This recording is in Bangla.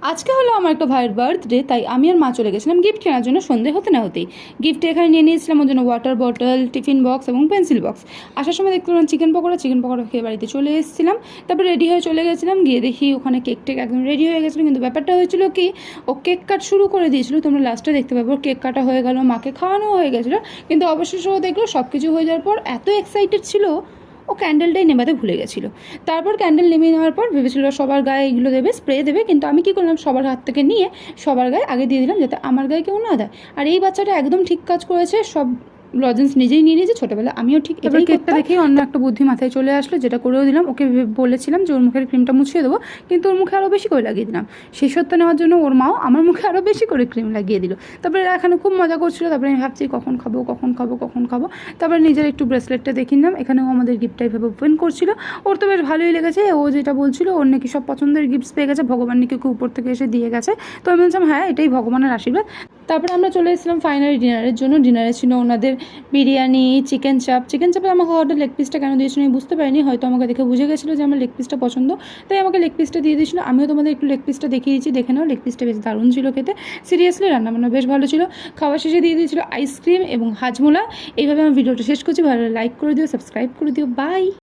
আজকে হলো আমার একটা ভাইয়ের বার্থডে, তাই আমি আর মা চলে গেছিলাম গিফট কেনার জন্য সন্ধে হতে না হতেই। গিফটে এখানে নিয়ে নিয়েছিলাম ওর জন্য ওয়াটার বটল, টিফিন বক্স এবং পেন্সিল বক্স। আসার সময় দেখতে পেলাম চিকেন পকোড়া খেয়ে বাড়িতে চলে এসেছিলাম। তারপর রেডি হয়ে চলে গেছিলাম, গিয়ে দেখি ওখানে কেক টেক একদম রেডি হয়ে গেছিলো। কিন্তু ব্যাপারটা হয়েছিল কি, ও কেক কাট শুরু করে দিয়েছিল, তোমরা লাস্টে দেখতে পাবো। কেক কাটা হয়ে গেল, মাকে খাওয়ানো হয়ে গেছিলো, কিন্তু অবশেষে ও দেখলো সব কিছু হয়ে যাওয়ার পর এত এক্সাইটেড ছিল ও ক্যান্ডেলটাই নেভাতে ভুলে গেছিলো। তারপর ক্যান্ডেল নেমে নেওয়ার পর ভেবেছিল সবার গায়ে এগুলো দেবে, স্প্রে দেবে, কিন্তু আমি কী করলাম, সবার হাত থেকে নিয়ে সবার গায়ে আগে দিয়ে দিলাম, যাতে আমার গায়ে কেউ না দেয়। আর এই বাচ্চাটা একদম ঠিক কাজ করেছে, সব লজেন্স নিজেই নিয়ে নিয়েছে। ছোটোবেলা আমিও ঠিক এবার কেকটা দেখেই অন্য একটা বুদ্ধি মাথায় চলে আসলো, যেটা করেও দিলাম। ওকে বলেছিলাম যে ওর মুখের ক্রিমটা মুছিয়ে দেবো, কিন্তু ওর মুখে আরও বেশি করে লাগিয়ে দিলাম। সেই সত্য নেওয়ার জন্য ওর মাও আমার মুখে আরও বেশি করে ক্রিম লাগিয়ে দিল। তারপরে এখানে খুব মজা করছিলো। তারপরে আমি ভাবছি কখন খাবো। তারপরে নিজের একটু ব্রেসলেটটা দেখে নিলাম, এখানেও আমাদের গিফটটা এইভাবে ওপেন করছিল। ওর তো বেশ ভালোই লেগেছে। ও যেটা বলছিল ওর নাকি সব পছন্দের গিফটস পেয়ে গেছে, ভগবান নাকি উপর থেকে এসে দিয়ে গেছে। তো আমি বলছিলাম হ্যাঁ, এটাই ভগবানের আশীর্বাদ। তারপরে আমরা চলে এসেছিলাম ফাইনালি ডিনারের জন্য। ডিনারে ছিল ওনাদের বিরিয়ানি, চিকেন চাপে আমাকে অর্ডার লেগ পিসটা কেন দিয়েছিল আমি বুঝতে পারিনি, হয়তো আমাকে দেখে বুঝে গেছিলো যে আমার লেগ পিসটা পছন্দ, তাই আমাকে লেগ পিসটা দিয়ে দিয়েছিল। আমিও তোমাদের একটু লেগ পিসটা দেখিয়ে দিচ্ছি, দেখে নাও। লেগ পিসটা বেশ দারুণ ছিল খেতে, সিরিয়াসলি রান্নাবান্না বেশ ভালো ছিল। খাওয়া শেষে দিয়ে দিয়েছিল আইসক্রিম এবং হাজমোলা। এইভাবে আমি ভিডিওটা শেষ করছি। ভালো লাইক করে দিও, সাবস্ক্রাইব করে দিও, বাই।